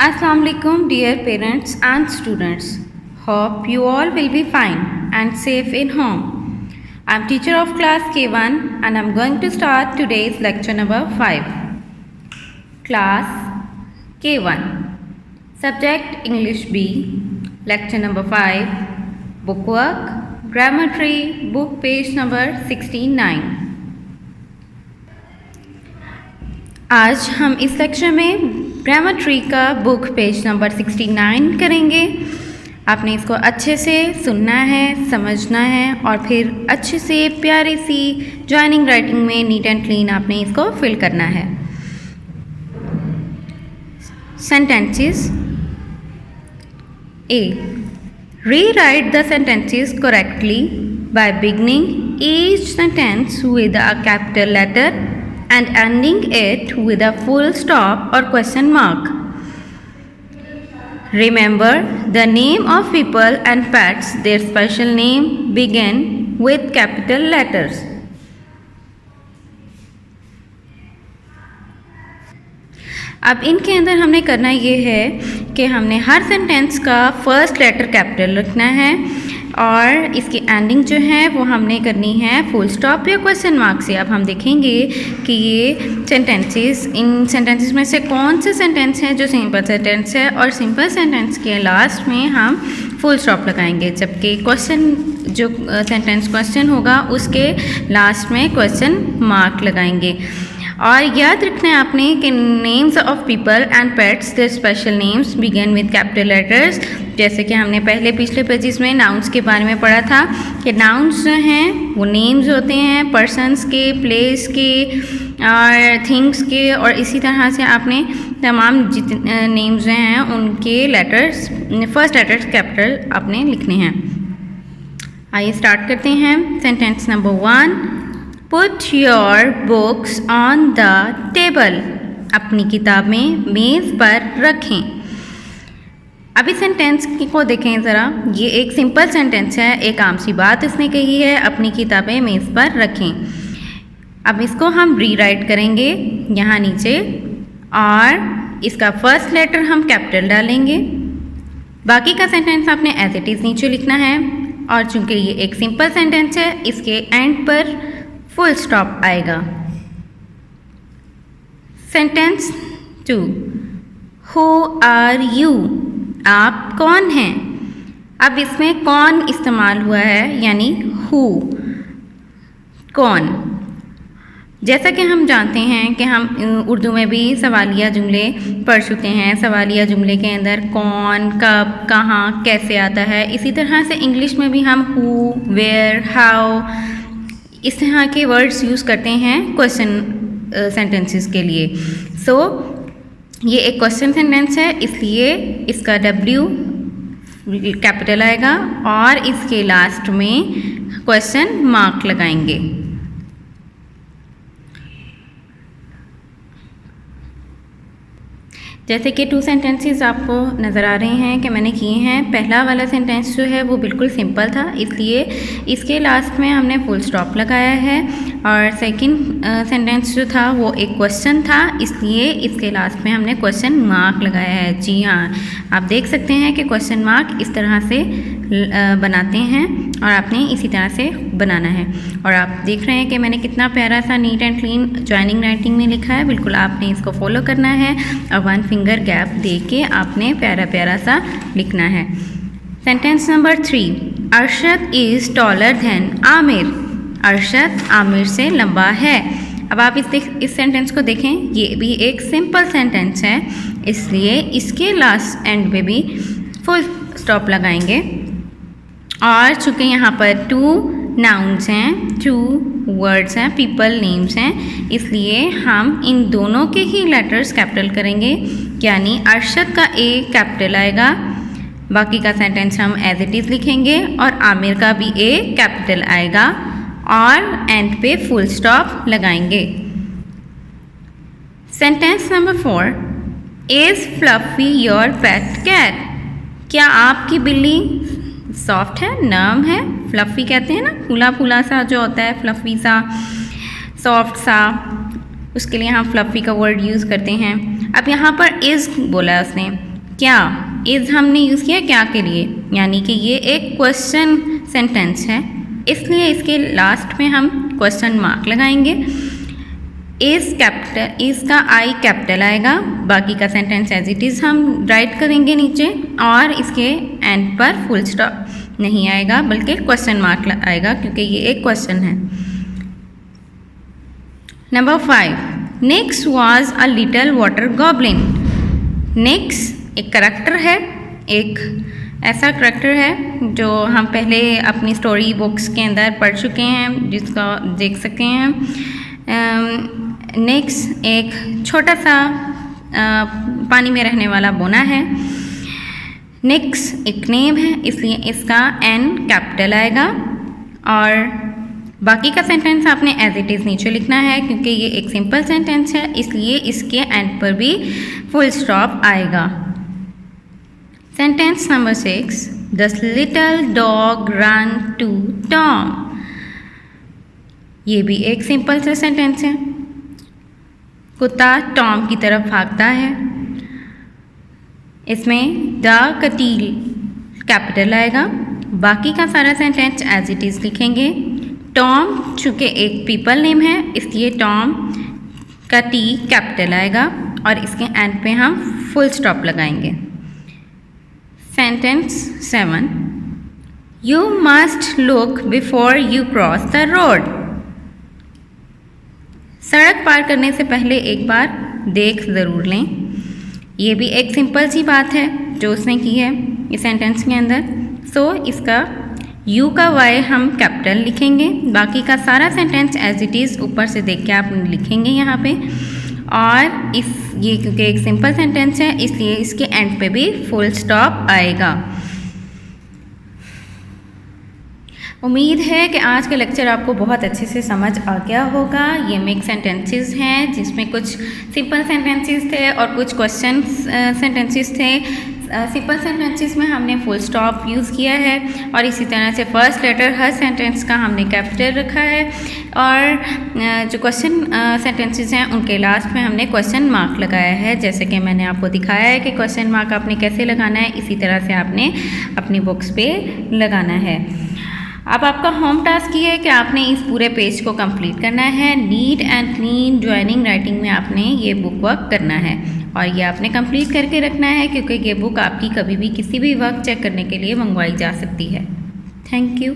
Assalamu alaikum dear parents and students. Hope you all will be fine and safe in home. I'm teacher of class K1 and I'm going to start today's lecture number 5. Class K1. Subject English B. Lecture number 5. Bookwork. Grammar tree. Book page number 69. आज हम इस lecture में grammar tree का book page number 69 करेंगे। आपने इसको अच्छे से सुनना है, समझना है और फिर अच्छे से प्यारी सी जॉइनिंग राइटिंग में नीट एंड क्लीन आपने इसको फिल करना है। Sentences A, rewrite the sentences correctly by beginning each sentence with a capital letter and ending it with a full stop or question mark. Remember the name of people and pets, their special name begin with capital letters. अब इनके अंदर हमने करना ये है कि हमने हर sentence का फर्स्ट लेटर कैपिटल रखना है और इसकी एंडिंग जो है वो हमने करनी है फुल स्टॉप या क्वेश्चन मार्क से। अब हम देखेंगे कि ये सेंटेंसेस, इन सेंटेंसेस में से कौन से सेंटेंस है जो सिंपल सेंटेंस है और सिंपल सेंटेंस के लास्ट में हम फुल स्टॉप लगाएंगे, जबकि क्वेश्चन जो सेंटेंस क्वेश्चन होगा उसके लास्ट में क्वेश्चन मार्क लगाएंगे। और याद रखना है आपने कि names of people and pets their special names begin with capital letters. जैसे कि हमने पिछले पेजेस में नाउन्स के बारे में पढ़ा था कि नाउन्स जो हैं वो नेम्स होते हैं पर्सन्स के, प्लेस के और थिंग्स के, और इसी तरह से आपने तमाम जितने नेम्स जो हैं उनके लेटर्स, फर्स्ट लेटर्स कैपिटल आपने लिखने हैं। आइए स्टार्ट करते हैं। Sentence number 1, Put your books on the table. अपनी किताबें मेज़ पर रखें। अब इस सेंटेंस को देखें ज़रा, ये एक सिंपल सेंटेंस है, एक आम सी बात इसने कही है, अपनी किताबें मेज़ पर रखें। अब इसको हम रीराइट करेंगे यहाँ नीचे और इसका फर्स्ट लेटर हम कैपिटल डालेंगे। बाकी का सेंटेंस आपने एज इट इज़ नीचे लिखना है और चूँकि ये एक सिंपल सेंटेंस है इसके एंड पर फुल स्टॉप आएगा। सेंटेंस 2, हु आर यू, आप कौन हैं। अब इसमें कौन इस्तेमाल हुआ है, यानी हु, कौन। जैसा कि हम जानते हैं कि हम उर्दू में भी सवालिया जुमले पढ़ चुके हैं। सवालिया जुमले के अंदर कौन, कब, कहाँ, कैसे आता है। इसी तरह से इंग्लिश में भी हम हु, वेयर, हाउ इस तरह के वर्ड्स यूज़ करते हैं क्वेश्चन सेंटेंसेस के लिए। सो ये एक क्वेश्चन सेंटेंस है, इसलिए इसका W कैपिटल आएगा और इसके लास्ट में क्वेश्चन मार्क लगाएंगे। जैसे कि 2 सेंटेंसेस आपको नज़र आ रहे हैं कि मैंने किए हैं। पहला वाला सेंटेंस जो है वो बिल्कुल सिंपल था, इसलिए इसके लास्ट में हमने फुल स्टॉप लगाया है, और सेकंड सेंटेंस जो था वो एक क्वेश्चन था, इसलिए इसके लास्ट में हमने क्वेश्चन मार्क लगाया है। जी हाँ, आप देख सकते हैं कि क्वेश्चन मार्क इस तरह से बनाते हैं और आपने इसी तरह से बनाना है। और आप देख रहे हैं कि मैंने कितना प्यारा सा NEET and clean joining writing में लिखा है। बिल्कुल आपने इसको फॉलो करना है और 1 फिंगर गैप दे के आपने प्यारा प्यारा सा लिखना है। Sentence number 3, Arshad is taller than Aamir. Arshad Aamir से लंबा है। अब आप इस सेंटेंस को देखें, ये भी एक सिंपल सेंटेंस है, इसलिए इसके लास्ट एंड पे भी फुल स्टॉप लगाएंगे। और चूँकि यहाँ पर 2 नाउन्स हैं, 2 वर्ड्स हैं, पीपल नेम्स हैं, इसलिए हम इन दोनों के ही लेटर्स कैपिटल करेंगे, यानी अरशद का ए कैपिटल आएगा, बाकी का सेंटेंस हम एज इट इज़ लिखेंगे और आमिर का भी ए कैपिटल आएगा और एंड पे फुल स्टॉप लगाएंगे। Sentence number 4, is fluffy your pet cat. क्या आपकी बिल्ली सॉफ्ट है, नर्म है। फ्लफ़ी कहते हैं ना, फूला फूला सा जो होता है, फ्लफ़ी सा, सॉफ्ट सा, उसके लिए हम फ्लफ़ी का वर्ड यूज़ करते हैं। अब यहाँ पर इज़ बोला है उसने, क्या, इज़ हमने यूज़ किया क्या के लिए, यानी कि ये एक क्वेश्चन सेंटेंस है, इसलिए इसके लास्ट में हम क्वेश्चन मार्क लगाएंगे। इज़ कैपिटल, इज़ का आई कैपिटल आएगा, बाकी का सेंटेंस एज इट इज़ हम राइट करेंगे नीचे, और इसके एंड पर फुल स्टॉप नहीं आएगा बल्कि क्वेश्चन मार्क आएगा क्योंकि ये एक क्वेश्चन है। Number 5, Nix was a little water goblin. Nix एक करैक्टर है, एक ऐसा करैक्टर है जो हम पहले अपनी स्टोरी बुक्स के अंदर पढ़ चुके हैं, जिसका देख सकते हैं। निक्स एक छोटा सा पानी में रहने वाला बोना है। निक्स एक नेम है, इसलिए इसका एन कैपिटल आएगा, और बाकी का सेंटेंस आपने एज इट इज़ नीचे लिखना है क्योंकि ये एक सिंपल सेंटेंस है, इसलिए इसके एंड पर भी फुल स्टॉप आएगा। Sentence number 6, the little dog run to Tom. ये भी एक सिंपल सा सेंटेंस है, कुत्ता टॉम की तरफ भागता है। इसमें द कटील कैपिटल आएगा, बाकी का सारा सेंटेंस एज इट इज़ लिखेंगे। टॉम चूँकि एक पीपल नेम है, इसलिए टॉम का टी कैपिटल आएगा और इसके एंड पे हम फुल स्टॉप लगाएंगे। Sentence 7, you must look before you cross the road. सड़क पार करने से पहले एक बार देख ज़रूर लें। ये भी एक सिंपल सी बात है जो उसने की है इस सेंटेंस के अंदर। सो इसका यू का वाई हम कैपिटल लिखेंगे, बाकी का सारा सेंटेंस एज इट इज़ ऊपर से देख के आप लिखेंगे यहाँ पे। और ये क्योंकि एक सिंपल सेंटेंस है इसलिए इसके एंड पे भी फुल स्टॉप आएगा। उम्मीद है कि आज का लेक्चर आपको बहुत अच्छे से समझ आ गया होगा। ये मिक्स सेंटेंसेस हैं जिसमें कुछ सिंपल सेंटेंसेस थे और कुछ क्वेश्चन सेंटेंसेस थे। सिंपल सेंटेंसेस में हमने फुल स्टॉप यूज़ किया है और इसी तरह से फर्स्ट लेटर हर सेंटेंस का हमने कैपिटल रखा है, और जो क्वेश्चन सेंटेंसेस हैं उनके लास्ट में हमने क्वेश्चन मार्क लगाया है। जैसे कि मैंने आपको दिखाया है कि क्वेश्चन मार्क आपने कैसे लगाना है, इसी तरह से आपने अपनी बुक्स पे लगाना है। अब आपका होम टास्क ये है कि आपने इस पूरे पेज को कंप्लीट करना है। NEET and clean joining writing में आपने ये बुक वर्क करना है और ये आपने कंप्लीट करके रखना है क्योंकि ये बुक आपकी कभी भी किसी भी वक्त चेक करने के लिए मंगवाई जा सकती है। Thank you.